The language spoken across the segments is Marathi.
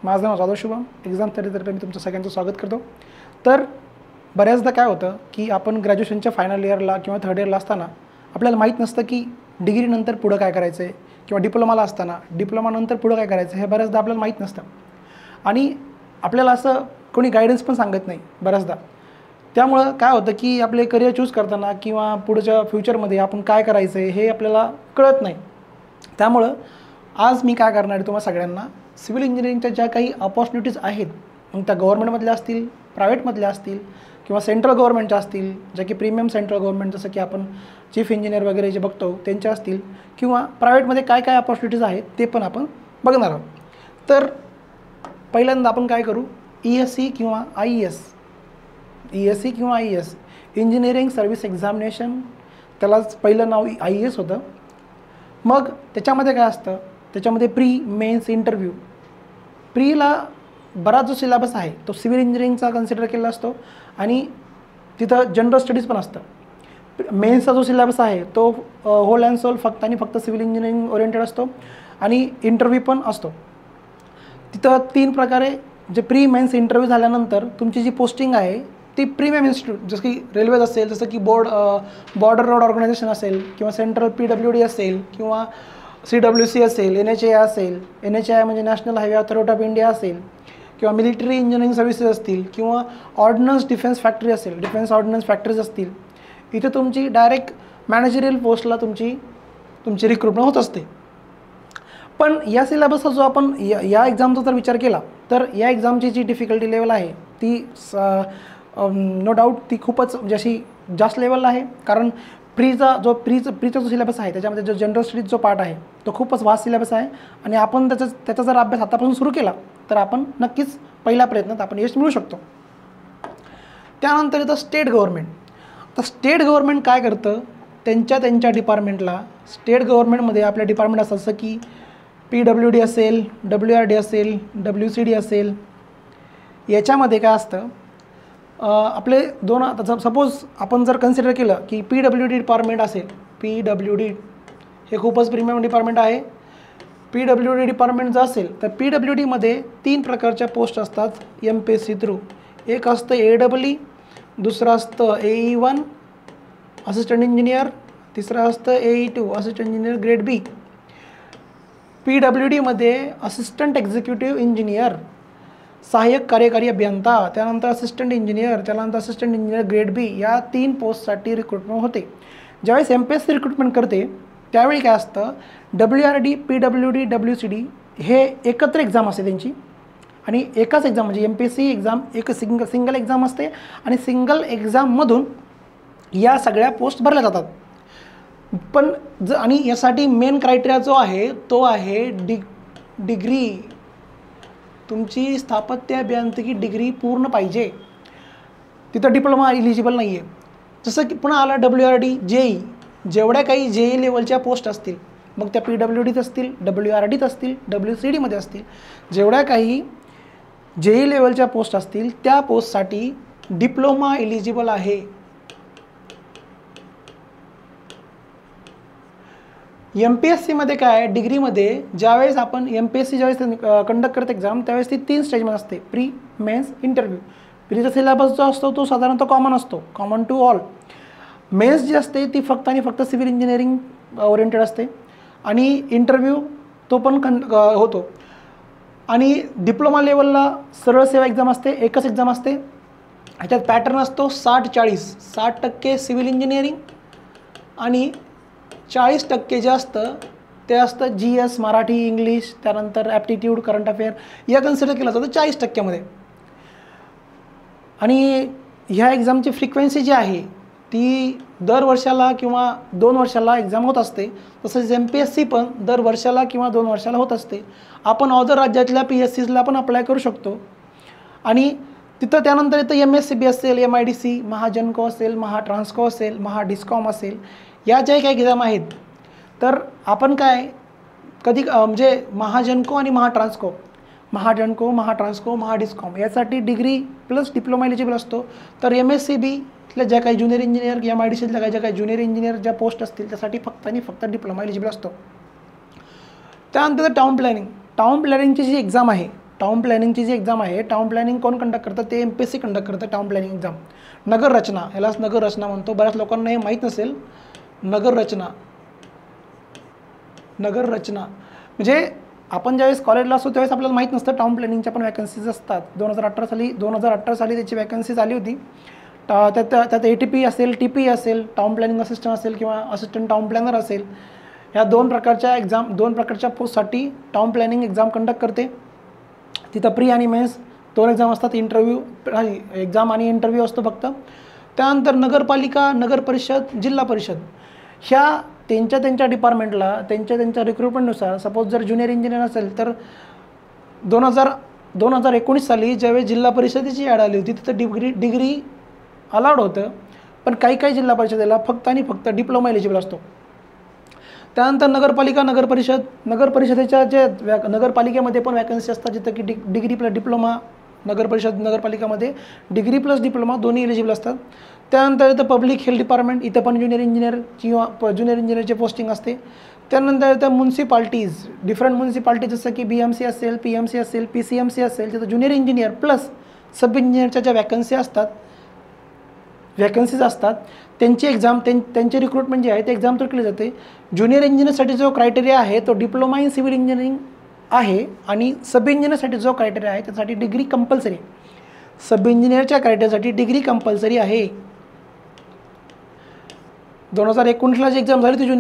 माझं नाव जाधव शुभम, एक्झाम तर्फे मी तुमचं सगळ्यांचं स्वागत करतो. तर बऱ्याचदा काय होतं की आपण ग्रॅज्युएशनच्या फायनल इयरला किंवा थर्ड इयरला असताना आपल्याला माहीत नसतं की डिग्रीनंतर पुढं काय करायचं आहे, किंवा डिप्लोमाला असताना डिप्लोमानंतर पुढं काय करायचं हे बऱ्याचदा आपल्याला माहीत नसतं आणि आपल्याला असं कोणी गायडन्स पण सांगत नाही बऱ्याचदा. त्यामुळं काय होतं की आपले करिअर चूज करताना किंवा पुढच्या फ्युचरमध्ये आपण काय करायचं आहे हे आपल्याला कळत नाही. त्यामुळं आज मी काय करणार आहे तुम्हाला सगळ्यांना सिव्हिल इंजिनिअरिंगच्या ज्या काही अपॉर्च्युनिटीज आहेत, मग त्या गव्हर्नमेंटमधल्या असतील, प्रायव्हेटमधल्या असतील किंवा सेंट्रल गव्हर्नमेंटच्या असतील, ज्या की प्रीमियम सेंट्रल गव्हर्नमेंट जसं की आपण चीफ इंजिनियर वगैरे जे बघतो त्यांच्या असतील, किंवा प्रायव्हेटमध्ये काय काय अपॉर्च्युनिटीज आहेत ते पण आपण बघणार आहोत. तर पहिल्यांदा आपण काय करू, ESE किंवा IES, ESE किंवा IES इंजिनिअरिंग सर्व्हिस एक्झामिनेशन, त्यालाच पहिलं नाव IES होतं. मग त्याच्यामध्ये काय असतं, त्याच्यामध्ये प्री मेन्स इंटरव्ह्यू. प्रीला बराच जो सिलेबस आहे तो सिव्हिल इंजिनिअरिंगचा कन्सिडर केलेला असतो आणि तिथं जनरल स्टडीज पण असतं. मेन्सचा जो सिलेबस आहे तो होल अँड सोल फक्त आणि फक्त सिव्हिल इंजिनिअरिंग ओरिएंटेड असतो आणि इंटरव्ह्यू पण असतो. तिथं 3 प्रकारे जे प्री मेन्स इंटरव्ह्यू झाल्यानंतर तुमची जी पोस्टिंग आहे ती प्रीमियम इन्स्टिट्यूट, जसं की रेल्वेज असेल, जसं की बॉर्डर रोड ऑर्गनायझेशन असेल, किंवा सेंट्रल PWD असेल, किंवा CWC असेल, NHAI असेल, NHAI म्हणजे national highway authority of India असेल, किंवा मिलिटरी इंजिनिअरिंग सर्व्हिसेस असतील, किंवा ऑर्डनन्स डिफेन्स फॅक्टरी असेल, डिफेन्स ऑर्डनन्स फॅक्टरीज असतील. इथे तुमची डायरेक्ट मॅनेजरियल पोस्टला तुमची रिक्रुटमेंट होत असते. पण या सिलेबसचा जो आपण या एक्झामचा जर विचार केला तर या एक्झामची जी डिफिकल्टी लेवल आहे ती नो डाऊट ती खूपच म्हणजे अशी जास्त लेवलला आहे. कारण प्रीचा जो सिलेबस आहे त्याच्यामध्ये जो जनरल स्टडीज जो पार्ट आहे तो खूपच वास्ट सिलेबस आहे आणि आपण त्याचा जर अभ्यास आतापासून सुरू केला तर आपण नक्कीच पहिल्या प्रयत्नात आपण यश मिळू शकतो. त्यानंतर येतं स्टेट गव्हर्नमेंट. तर स्टेट गव्हर्नमेंट काय करतं, त्यांच्या डिपार्टमेंटला, स्टेट गव्हर्नमेंटमध्ये आपल्या डिपार्टमेंट असं जसं की PWD असेल, WRD असेल, WCD असेल. याच्यामध्ये काय असतं, आपले दोन, आता सपोज आपण जर कन्सिडर केलं की PWD डिपार्टमेंट असेल, PWD हे खूपच प्रीमियम डिपार्टमेंट आहे. PWD डिपार्टमेंट जर असेल तर PWDमध्ये 3 प्रकारच्या पोस्ट असतात MPSC थ्रू. एक असतं AEE, दुसरं असतं AE1 असिस्टंट इंजिनियर, तिसरं असतं AE2 assistant engineer grade B. PWDमध्ये असिस्टंट एक्झिक्युटिव्ह इंजिनियर, सहाय्यक कार्यकारी अभियंता, त्यानंतर असिस्टंट इंजिनियर, त्यानंतर असिस्टंट इंजिनियर ग्रेड B या 3 पोस्टसाठी रिक्रुटमेंट होते. ज्यावेळेस MPSC रिक्रुटमेंट करते त्यावेळी काय असतं, WRD, PWD, WCD हे एकत्र एक्झाम असते त्यांची आणि एकाच एक्झाम म्हणजे MPSC एक्झाम एक सिंगल एक्झाम असते आणि सिंगल एक्झाममधून या सगळ्या पोस्ट भरल्या जातात. पण आणि यासाठी मेन क्रायटेरिया जो आहे तो आहे डिग्री. तुमची स्थापत्य अभियांत्रिकी डिग्री पूर्ण पाहिजे, तिथं डिप्लोमा इलिजिबल नाही आहे. जसं की पुन्हा आला WRD, JEE, जेवढ्या काही JEE लेवलच्या पोस्ट असतील, मग त्या PWDत असतील, WRDत असतील, WCDमध्ये असतील, जेवढ्या काही JEE लेवलच्या पोस्ट असतील त्या पोस्टसाठी डिप्लोमा इलिजिबल आहे. MPSCमध्ये काय, डिग्रीमध्ये ज्यावेळेस आपण MPSC ज्यावेळेस कंडक्ट करत एक्झाम त्यावेळेस ती 3 स्टेजमध्ये असते, प्री मेन्स इंटरव्ह्यू. प्रीचा सिलेबस जो असतो तो साधारणतः कॉमन असतो, कॉमन टू ऑल. मेन्स जी असते ती फक्त आणि फक्त सिव्हिल इंजिनिअरिंग ओरिएंटेड असते आणि इंटरव्ह्यू तो पण होतो. आणि डिप्लोमा लेवलला सरळ सेवा एक्झाम असते, एकच एक्झाम असते. ह्याच्यात पॅटर्न असतो 60-40, 60% सिव्हिल इंजिनिअरिंग आणि 40% जे असतं ते असतं GS, मराठी, इंग्लिश, त्यानंतर ॲप्टिट्यूड, करंट अफेअर या कन्सिडर केलं जातं 40%मध्ये. आणि ह्या एक्झामची फ्रिक्वेन्सी जी आहे ती दर वर्षाला किंवा 2 वर्षाला एक्झाम होत असते. तसंच MPSC पण दर वर्षाला किंवा 2 वर्षाला होत असते. आपण अदर राज्यातल्या PSCला पण अप्लाय करू शकतो. आणि तिथं त्यानंतर येतं MSCB असेल, MIDC, महाजनको असेल, महाट्रान्सको असेल, महाडिस्कॉम असेल. या ज्या काही एक्झाम आहेत तर आपण काय कधी म्हणजे महाजनको आणि महाट्रान्सको, महाडिस्कॉम यासाठी डिग्री प्लस डिप्लोमा एलिजिबल असतो. तर MSCBतल्या ज्या काही ज्युनियर इंजिनियर, MIDCतल्या ज्या काही ज्युनियर इंजिनियर ज्या पोस्ट असतील त्यासाठी फक्त आणि फक्त डिप्लोमा एलिजिबल असतो. त्यानंतर टाउन प्लॅनिंगची जी एक्झाम आहे, टाउन प्लॅनिंगची जी एक्झाम आहे, टाउन प्लॅनिंग कोण कंडक्ट करतं? ते MPSC कंडक्ट करतं टाउन प्लॅनिंग एक्झाम. नगर रचना, यालाच नगर रचना म्हणतो. बऱ्याच लोकांना हे माहीत नसेल. नगर रचना म्हणजे आपण ज्यावेळेस कॉलेजला असतो त्यावेळेस आपल्याला माहीत नसतं टाउन प्लॅनिंगच्या पण वॅकन्सीज असतात. 2018 साली त्याची वॅकन्सीज आली होती. त्यात ATP असेल, TP असेल, टाउन प्लॅनिंग असिस्टंट असेल किंवा असिस्टंट टाउन प्लॅनर असेल. ह्या 2 प्रकारच्या पोस्टसाठी टाउन प्लॅनिंग एक्झाम कंडक्ट करते. तिथं प्री आणि मेन्स 2 एक्झाम असतात. एक्झाम आणि इंटरव्ह्यू असतो फक्त. त्यानंतर नगरपालिका, नगर परिषद, जिल्हा परिषद ह्या त्यांच्या डिपार्टमेंटला त्यांच्या रिक्रुटमेंटनुसार, सपोज जर ज्युनियर इंजिनियर असेल तर 2019 साली ज्यावेळी जिल्हा परिषदेची ॲड आली होती तिथं डिग्री अलाउड होतं. पण काही जिल्हा परिषदेला फक्त आणि फक्त डिप्लोमा एलिजिबल असतो. त्यानंतर नगरपालिका, नगर परिषदेच्या जे नगरपालिकेमध्ये पण वॅकन्सी असतात जिथं की डिग्री प्लस डिप्लोमा, नगरपालिकामध्ये डिग्री प्लस डिप्लोमा दोन्ही एलिजिबल असतात. त्यानंतर इथं पब्लिक हेल्थ डिपार्टमेंट, इथं पण ज्युनियर इंजिनियरची पोस्टिंग असते. त्यानंतर इथं म्युन्सिपाल्टीज, डिफरंट म्युन्सिपाल्टी जसं की BMC असेल, PMC असेल, PCMC असेल, तिथं ज्युनियर इंजिनियर प्लस सब इंजिनियरच्या ज्या वॅकन्सीज असतात त्यांची एक्झाम, त्यांची रिक्रुटमेंट जी आहे ते एक्झाम थ्रू केली जाते. ज्युनियर इंजिनियरसाठी जो क्रायटेरिया आहे तो डिप्लोमा इन सिव्हिल इंजिनिअरिंग आहे आणि सब इंजिनियरसाठी जो क्रायटेरिया आहे त्यासाठी डिग्री कंपल्सरी. सब इंजिनियरच्या क्रायटेरियासाठी डिग्री कंपल्सरी आहे. 2019ला जी एक्झाम झाली होती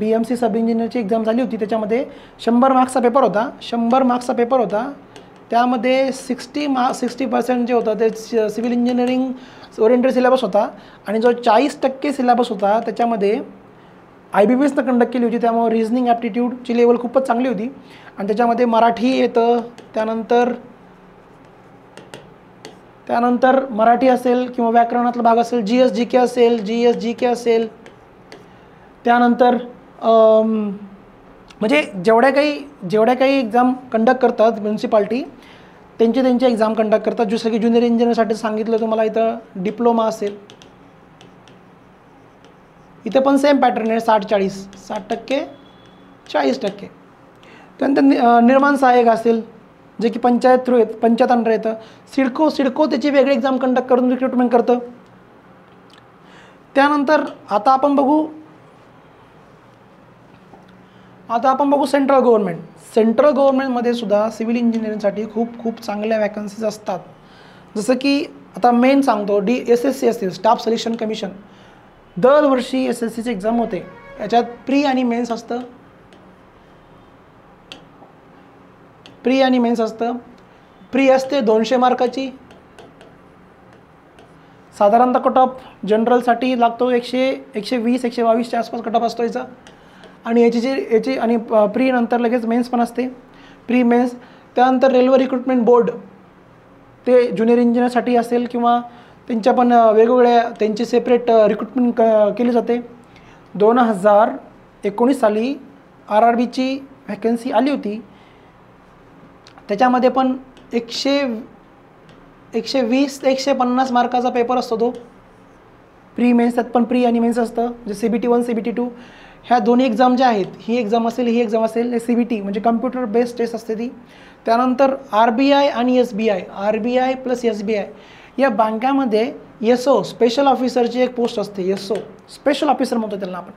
BMC सब इंजिनियरची एक्झाम झाली होती त्याच्यामध्ये 100 मार्क्सचा पेपर होता. त्यामध्ये 60% जे होतं ते सिव्हिल इंजिनिअरिंग ओरिएंटेड सिलेबस होता आणि जो 40% सिलेबस होता त्याच्यामध्ये IBPSनं कंडक्ट केली होती. त्यामुळे रिझनिंग ॲप्टिट्यूडची लेवल खूपच चांगली होती आणि त्याच्यामध्ये मराठी येतं. त्यानंतर मराठी असेल किंवा व्याकरणातला भाग असेल, GS GK असेल. त्यानंतर म्हणजे जेवढ्या काही एक्झाम कंडक्ट करतात म्युन्सिपाल्टी त्यांची एक्झाम कंडक्ट करतात. जसं की ज्युनियर इंजिनियरसाठी सांगितलं तुम्हाला इथं डिप्लोमा असेल. इथे पण सेम पॅटर्न आहे, 60% 40%. त्यानंतर निर्माण सहाय्यक असेल जे की पंचायत अंडर येतं. सिडको त्याची वेगळी एक्झाम कंडक्ट करून रिक्रुटमेंट करतं. त्यानंतर आता आपण बघू सेंट्रल गव्हर्नमेंटमध्ये सुद्धा सिव्हिल इंजिनिअरिंगसाठी खूप चांगल्या वॅकन्सीज असतात. जसं की आता मेन सांगतो, SSC असतील, स्टाफ सिलेक्शन कमिशन. दरवर्षी SSCची एक्झाम होते. याच्यात प्री आणि मेन्स असतं. प्री असते 200 मार्काची. साधारणतः कट ऑफ जनरलसाठी लागतो 120-122च्या आसपास कट ऑफ असतो याचा. आणि याची आणि प्री नंतर लगेच मेन्स पण असते, प्री मेन्स. त्यानंतर रेल्वे रिक्रुटमेंट बोर्ड ते ज्युनियर इंजिनियरसाठी असेल किंवा त्यांच्या पण वेगवेगळ्या त्यांची सेपरेट रिक्रुटमेंट केली जाते. 2019 साली RRBची व्हॅकन्सी आली होती. त्याच्यामध्ये पण 120 ते 150 मार्काचा पेपर असतो तो प्री मेन्स. त्यात पण प्री आणि मेन्स असतं. जे CBT 1 CBT 2 ह्या दोन्ही एक्झाम ज्या आहेत, ही एक्झाम असेल CBT म्हणजे कम्प्युटर बेस्ड टेस्ट असते ती. त्यानंतर RBI आणि SBI, RBI प्लस SBI या बँकामध्ये SO स्पेशल ऑफिसरची एक पोस्ट असते. SO स्पेशल ऑफिसर म्हणतो त्यांना आपण.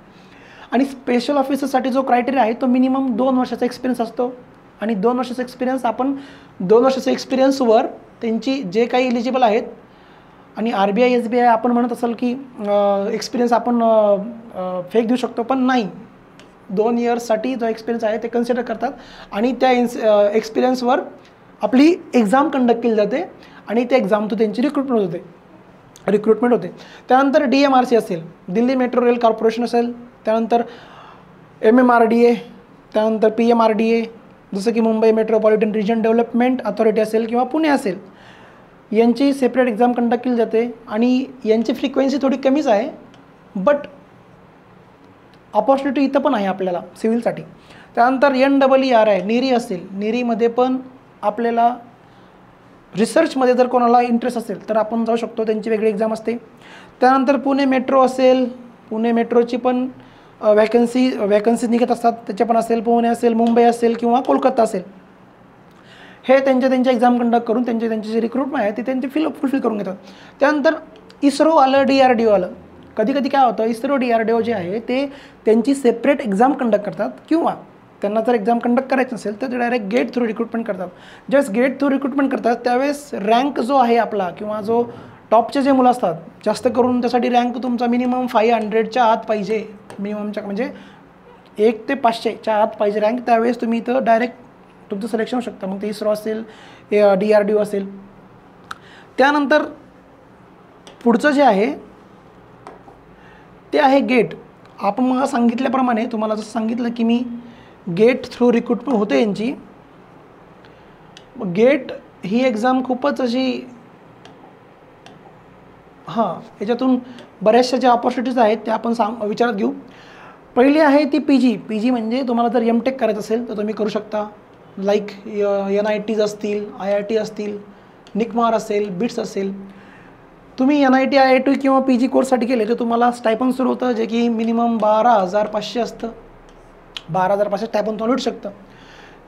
आणि स्पेशल ऑफिसरसाठी जो क्रायटेरिया आहे तो मिनिमम 2 वर्षाचा एक्सपिरियन्स असतो. आणि 2 वर्षाचा एक्सपिरियन्सवर त्यांची जे काही एलिजिबल आहेत. आणि RBI SBI आपण म्हणत असाल की एक्सपिरियन्स आपण फेक देऊ शकतो, पण नाही. 2 इयर्ससाठी जो एक्सपिरियन्स आहे ते कन्सिडर करतात आणि त्या एक्सपिरियन्सवर आपली एक्झाम कंडक्ट केली जाते आणि त्या एक्झाम तो त्यांची रिक्रुटमेंट होते. त्यानंतर DMRC असेल, दिल्ली मेट्रो रेल कॉर्पोरेशन असेल. त्यानंतर MMRDA, त्यानंतर PMRDA जसं की Mumbai metropolitan region development authority असेल किंवा पुणे असेल, यांची सेपरेट एक्झाम कंडक्ट केली जाते. आणि यांची फ्रिक्वेन्सी थोडी कमीच आहे, बट अपॉर्च्युनिटी इथं पण आहे आपल्याला सिव्हिलसाठी. त्यानंतर NEERI निरी असेल, निरीमध्ये पण आपल्याला रिसर्चमध्ये जर कोणाला इंटरेस्ट असेल तर आपण जाऊ शकतो, त्यांची वेगळी एक्झाम असते. त्यानंतर पुणे मेट्रो असेल, पुणे मेट्रोची पण वॅकन्सी निघत असतात, त्याच्या पण असेल. पुणे असेल, मुंबई असेल किंवा कोलकाता असेल, हे त्यांच्या एक्झाम कंडक्ट करून त्यांचे जे रिक्रुटमेंट आहे ते त्यांचे फुलफिल करून घेतात. त्यानंतर इस्रो आलं, DRDO आलं. कधी कधी काय होतं, इस्रो DRDO जे आहे ते त्यांची सेपरेट एक्झाम कंडक्ट करतात, किंवा त्यांना जर एक्झाम कंडक्ट करायचं नसेल तर ते डायरेक्ट गेट थ्रू रिक्रुटमेंट करतात. ज्यावेळेस गेट थ्रू रिक्रुटमेंट करतात त्यावेळेस रँक जो आहे आपला, किंवा जो टॉपचे जे मुलं असतात, जास्त करून त्यासाठी रँक तुमचा मिनिमम 500च्या आत पाहिजे. मिनिममच्या म्हणजे 1 ते 500च्या आत पाहिजे रँक. त्यावेळेस तुम्ही इथं डायरेक्ट तुमचं सिलेक्शन होऊ शकतं. मग ते इस्रो असेल, DRDO असेल. त्यानंतर पुढचं जे आहे ते आहे गेट. आपण मला सांगितल्याप्रमाणे, तुम्हाला जसं सांगितलं की मी गेट थ्रू रिक्रुटमेंट होते यांची. गेट ही एक्झाम खूपच अशी याच्यातून बऱ्याचशा ज्या ऑपॉर्च्युनिटीज आहेत त्या आपण विचारात घेऊ. पहिली आहे ती PG म्हणजे तुम्हाला जर MTech करायचं असेल तर तुम्ही करू शकता. लाईक NITs असतील, IIT असतील, निकमार असेल, बिट्स असेल. तुम्ही NIT, IIT किंवा PG कोर्ससाठी केले तर तुम्हाला स्टायपन सुरू होतं, जे की मिनिमम 12,500 असतं. 12,500 स्टायपन तुम्हाला भेटू शकतं.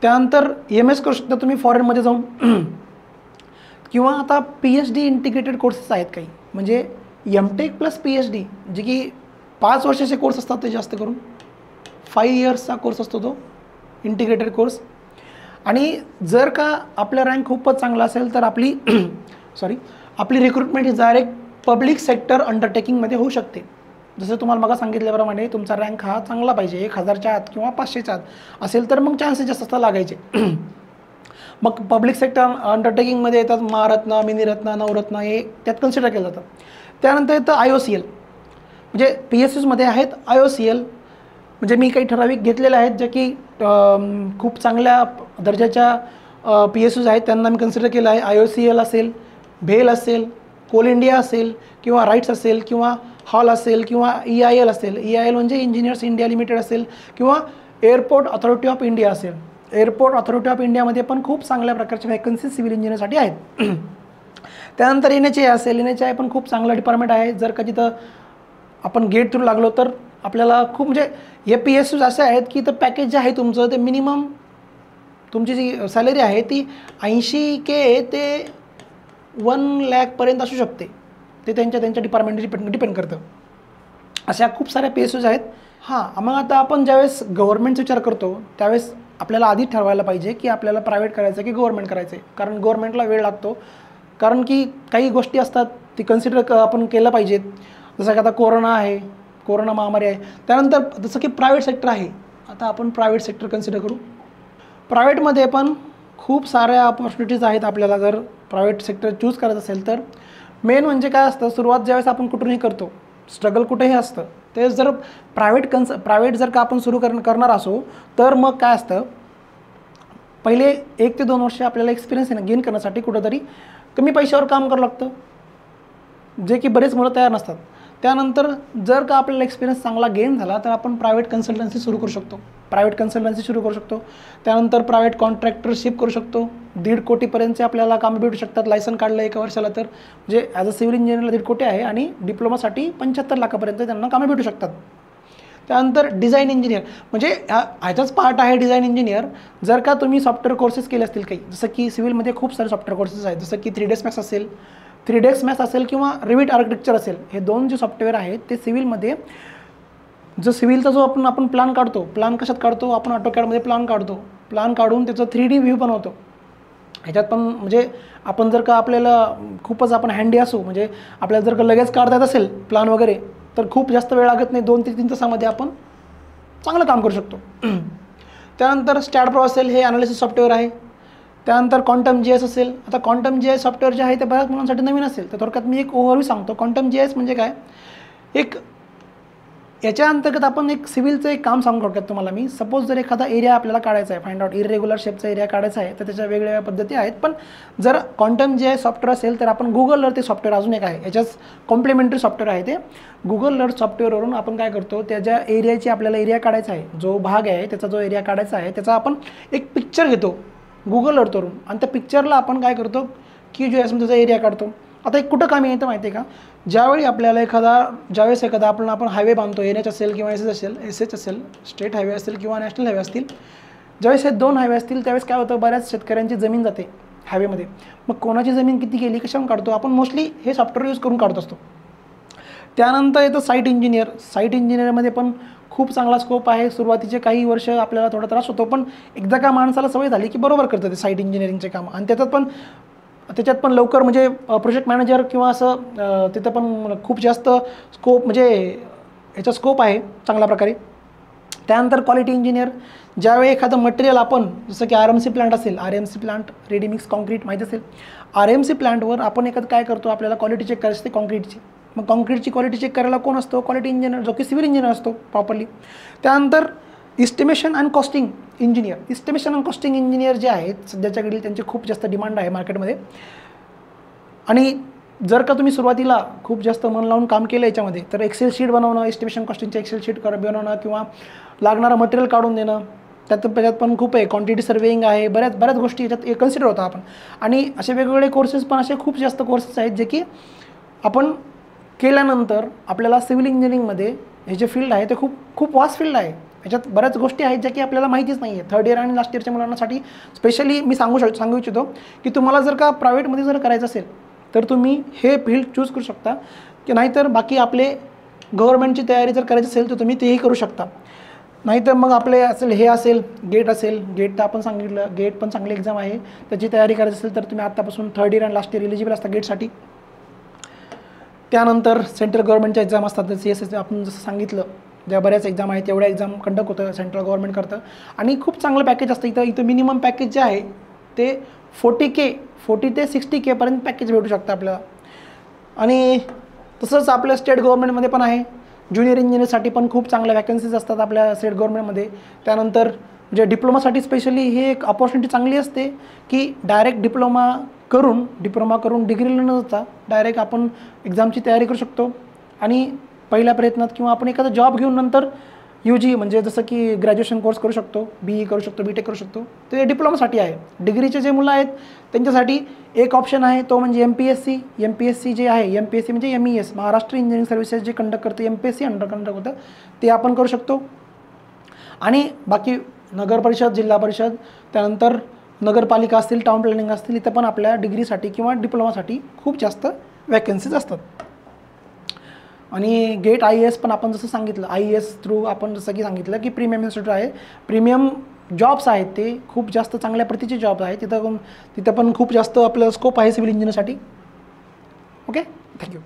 त्यानंतर MS करू शकता तुम्ही फॉरेनमध्ये जाऊन. किंवा आता PhD इंटिग्रेटेड कोर्सेस आहेत काही, म्हणजे MTech प्लस PhD, जे की 5 वर्षाचे कोर्स असतात. ते जास्त करून 5 इयर्सचा कोर्स असतो तो इंटिग्रेटेड कोर्स. आणि जर का आपला रँक खूपच चांगला असेल तर आपली रिक्रुटमेंट ही डायरेक्ट पब्लिक सेक्टर अंडरटेकिंगमध्ये होऊ शकते. जसं तुम्हाला मग सांगितल्याप्रमाणे तुमचा रँक हा चांगला पाहिजे, 1000च्या आत किंवा 500च्या आत असेल तर मग चान्सेस जास्त असतात लागायचे. मग पब्लिक सेक्टर अंडरटेकिंगमध्ये येतात महारत्न, मिनिरत्न, नवरत्न, हे त्यात कन्सिडर केलं जातं. त्यानंतर येतं IOCL, म्हणजे PSUजमध्ये आहेत IOCL. म्हणजे मी काही ठराविक घेतलेले आहेत जे की खूप चांगल्या दर्जाच्या PSUज आहेत, त्यांना मी कन्सिडर केलं आहे. IOCL असेल, भेल असेल, कोल इंडिया असेल, किंवा राईट्स असेल, किंवा हॉल असेल, किंवा EIL असेल. EIL म्हणजे इंजिनियर्स इंडिया लिमिटेड असेल, किंवा एअरपोर्ट ऑथॉरिटी ऑफ इंडिया असेल. एअरपोर्ट ऑथॉरिटी ऑफ इंडियामध्ये पण खूप चांगल्या प्रकारच्या वॅकन्सी सिव्हिल इंजिनियरसाठी आहेत. त्यानंतर NHAI असेल. NHAI पण खूप चांगलं डिपार्टमेंट आहे. जर का तिथं आपण गेट थ्रू लागलो तर आपल्याला खूप, म्हणजे हे PSUज असे आहेत की तर पॅकेज जे आहे तुमचं ते मिनिमम तुमची जी सॅलरी आहे ती 80K ते 1 लाखपर्यंत असू शकते. ते त्यांच्या डिपार्टमेंटवर डिपेंड करतं. अशा खूप साऱ्या PSUज आहेत. मग आता आपण ज्यावेळेस गव्हर्नमेंटचा विचार करतो त्यावेळेस आपल्याला आधी ठरवायला पाहिजे की आपल्याला प्रायव्हेट करायचं की गव्हर्नमेंट करायचं आहे. कारण गव्हर्नमेंटला वेळ लागतो, कारण की काही गोष्टी असतात ती कन्सिडर आपण केलं पाहिजेत. जसं की आता कोरोना आहे, कोरोना महामारी आहे. त्यानंतर जसं की प्रायव्हेट सेक्टर आहे. आता आपण प्रायव्हेट सेक्टर कन्सिडर करू. प्रायव्हेटमध्ये पण खूप साऱ्या ऑपॉर्च्युनिटीज आहेत. आपल्याला जर प्रायव्हेट सेक्टर चूज करायचं असेल तर मेन म्हणजे काय असतं, सुरुवात ज्यावेळेस आपण कुठूनही करतो, स्ट्रगल कुठेही असतं. ते जर प्रायव्हेट जर का आपण सुरू करणार असो तर मग काय असतं, पहिले 1 ते 2 वर्ष आपल्याला एक्सपिरियन्स गेन करण्यासाठी कुठंतरी कमी पैशावर काम करावं लागतं, जे की बरेच मुलं तयार नसतात. त्यानंतर जर का आपल्याला एक्सपिरियन्स चांगला गेन झाला तर आपण प्रायव्हेट कन्सल्टन्सी सुरू करू शकतो. त्यानंतर प्रायव्हेट कॉन्ट्रॅक्टरशिप करू शकतो. 1.5 कोटीपर्यंतचे आपल्याला कामं भेटू शकतात. लायसन काढलं 1 वर्षाला तर, म्हणजे ॲज अ सिव्हिल इंजिनियरला 1.5 कोटी आहे, आणि डिप्लोमासाठी 75 लाखापर्यंत त्यांना कामं भेटू शकतात. त्यानंतर डिझाईन इंजिनियर, म्हणजे ह्याचाच पार्ट आहे डिझाईन इंजिनियर. जर का तुम्ही सॉफ्टवेअर कोर्सेस केले असतील काही, जसं की सिव्हिलमध्ये खूप सारे सॉफ्टवेअर कोर्सेस आहेत, जसं की 3ds मॅथ्स असेल किंवा रिविट आर्किटेक्चर असेल. हे 2 जे सॉफ्टवेअर आहेत ते सिव्हिलमध्ये, जो सिव्हिलचा जो आपण प्लॅन काढतो, प्लॅन कशात काढतो आपण, ऑटोकॅडमध्ये प्लॅन काढून त्याचं 3D व्ह्यू बनवतो. ह्याच्यात पण म्हणजे आपण जर का आपल्याला खूपच आपण हँडी असू, म्हणजे आपल्याला जर का लगेच काढता येत असेल प्लॅन वगैरे, तर खूप जास्त वेळ लागत नाही. 2 ते 3 तासामध्ये आपण चांगलं काम करू शकतो. त्यानंतर StatPro असेल, हे ॲनालिसिस सॉफ्टवेअर आहे. त्यानंतर क्वांटम GIS असेल. आता क्वांटम GIS सॉफ्टवेअर जे आहे ते बऱ्याच मुलांसाठी नवीन असेल, तर थोडक्यात मी एक ओव्हरव्ह्यू सांगतो. क्वांटम GIS म्हणजे काय, याच्या अंतर्गत आपण एक सिव्हिलचं एक काम सांगू थोडक्यात तुम्हाला मी. सपोज जर एखादा एरिया आपल्याला काढायचा आहे, फाइंड आउट इरेग्युलर शेपचा एरिया काढायचा आहे, तर त्याच्या वेगवेगळ्या पद्धती आहेत. पण जर क्वांटम GIS सॉफ्टवेअर असेल तर आपण गुगल अर्थ ते सॉफ्टवेअर अजून एक आहे, याच्याच कॉम्प्लिमेंटरी सॉफ्टवेअर आहे ते. गुगल अर्थ सॉफ्टवेअरवरून आपण काय करतो, त्याच्या एरियाची आपल्याला एरिया काढायचा आहे, जो भाग आहे त्याचा जो एरिया काढायचा आहे त्याचा आपण एक पिक्चर घेतो गुगल अर्थवरून, आणि त्या पिक्चरला आपण काय करतो QGIS मध्ये त्याचा एरिया काढतो. आता एक कुठं कामी येतं माहिती आहे का, ज्यावेळेस एखादा आपण हायवे बांधतो, NH असेल किंवा SS असेल, स्टेट हायवे असेल किंवा नॅशनल हायवे असतील, ज्यावेळेस हे 2 हायवे असतील त्यावेळेस काय होतं, बऱ्याच शेतकऱ्यांची जमीन जाते हायवेमध्ये. मग कोणाची जमीन किती गेली कशावरून काढतो आपण, मोस्टली हे सॉफ्टवेअर यूज करून काढत असतो. त्यानंतर येतं साईट इंजिनियर. साईट इंजिनियरमध्ये पण खूप चांगला स्कोप आहे. सुरुवातीचे काही वर्ष आपल्याला थोडा त्रास होतो, पण एकदा का माणसाला सवय झाली की बरोबर करतं ते साईट इंजिनिअरिंगचे काम. आणि त्याच्यात पण लवकर म्हणजे प्रोजेक्ट मॅनेजर किंवा असं तिथं पण खूप जास्त स्कोप, म्हणजे याचा स्कोप आहे चांगल्या प्रकारे. त्यानंतर क्वालिटी इंजिनियर. ज्यावेळी एखादं मटेरियल आपण, जसं की RMC प्लांट असेल, RMC plant ready mix concrete माहीत असेल, RMC प्लांटवर आपण एखादं काय करतो, आपल्याला क्वालिटी चेक करायची असते कॉन्क्रीटची. मग कॉन्क्रीटची क्वालिटी चेक करायला कोण असतो, क्वालिटी इंजिनियर, जो की सिव्हिल इंजिनियर असतो प्रॉपरली. त्यानंतर estimation and costing engineer. Estimation and costing engineer जे आहेत सध्याच्या घडीला त्यांची खूप जास्त डिमांड आहे मार्केटमध्ये. आणि जर का तुम्ही सुरुवातीला खूप जास्त मन लावून काम केलं याच्यामध्ये, तर एक्सेल शीट बनवणं, एस्टिमेशन कॉस्टिंगचे एक्सेल शीट बनवणं किंवा लागणारं मटेरियल काढून देणं, त्याच्यात पण खूप आहे. क्वांटिटी सर्वेइंग आहे, बऱ्याच गोष्टी याच्यात कन्सिडर होता आपण. आणि असे वेगवेगळे कोर्सेस पण, असे खूप जास्त कोर्सेस आहेत जे की आपण केल्यानंतर आपल्याला सिव्हिल इंजिनिअरिंगमध्ये हे जे फील्ड आहे ते खूप वास्ट फील्ड आहे. याच्यात बऱ्याच गोष्टी आहेत ज्या की आपल्याला माहितीच नाही आहे. थर्ड इयर आणि लास्ट इयरच्या मुलांसाठी स्पेशली मी सांगू इच्छितो की तुम्हाला जर का प्रायव्हेटमध्ये जर करायचं असेल तर तुम्ही हे फील्ड चूज करू शकता, की नाहीतर बाकी आपले गव्हर्नमेंटची तयारी जर करायची असेल तर तुम्ही तेही करू शकता. नाहीतर मग आपले असेल गेट तर आपण सांगितलं, गेट पण चांगली एक्झाम आहे. त्याची तयारी करायची असेल तर तुम्ही आत्तापासून थर्ड इयर आणि लास्ट इयर एलिजिबल असता गेटसाठी. त्यानंतर सेंट्रल गव्हर्नमेंटच्या एक्झाम असतात, तर CSS आपण जसं सांगितलं, ज्या बऱ्याच एक्झाम आहेत तेवढ्या एक्झाम कंडक्ट होतं, सेंट्रल गव्हर्नमेंट करतं. आणि खूप चांगलं पॅकेज असतं इथं मिनिमम पॅकेज जे आहे ते 40 ते 60K पर्यंत पॅकेज भेटू शकतं आपल्याला. आणि तसंच आपल्या स्टेट गव्हर्नमेंटमध्ये पण आहे. ज्युनियर इंजिनियरसाठी पण खूप चांगल्या वॅकन्सीज असतात आपल्या स्टेट गव्हर्नमेंटमध्ये. त्यानंतर म्हणजे डिप्लोमासाठी स्पेशली हे एक अपॉर्च्युनिटी चांगली असते की डायरेक्ट डिप्लोमा करून डिग्रीला न जाता डायरेक्ट आपण एक्झामची तयारी करू शकतो. आणि पहिल्या प्रयत्नात किंवा आपण एखादा जॉब घेऊन नंतर UG म्हणजे जसं की ग्रॅज्युएशन कोर्स करू शकतो, BE करू शकतो, BTech करू शकतो. ते डिप्लोमासाठी आहे. डिग्रीचे जे मुलं आहेत त्यांच्यासाठी एक ऑप्शन आहे, तो म्हणजे MPSC जे आहे. MPSC म्हणजे MES, महाराष्ट्र इंजिनिअरिंग सर्व्हिसेस जे कंडक्ट करते, MPSC अंडर कंडक्ट होतं, ते आपण करू शकतो. आणि बाकी नगर परिषद, जिल्हा परिषद, त्यानंतर नगरपालिका असतील, टाउन प्लॅनिंग असतील, इथं पण आपल्या डिग्रीसाठी किंवा डिप्लोमासाठी खूप जास्त वॅकन्सीज असतात. आणि गेट IAS पण आपण जसं सांगितलं, IAS थ्रू आपण जसं की सांगितलं की प्रीमियम इन्स्टिट्यूट आहे. प्रीमियम जॉब्स आहेत, ते खूप जास्त चांगल्या प्रतीचे जॉब आहेत. तिथं पण खूप जास्त आपलं स्कोप आहे सिव्हिल इंजिनिअरसाठी. Okay, thank you.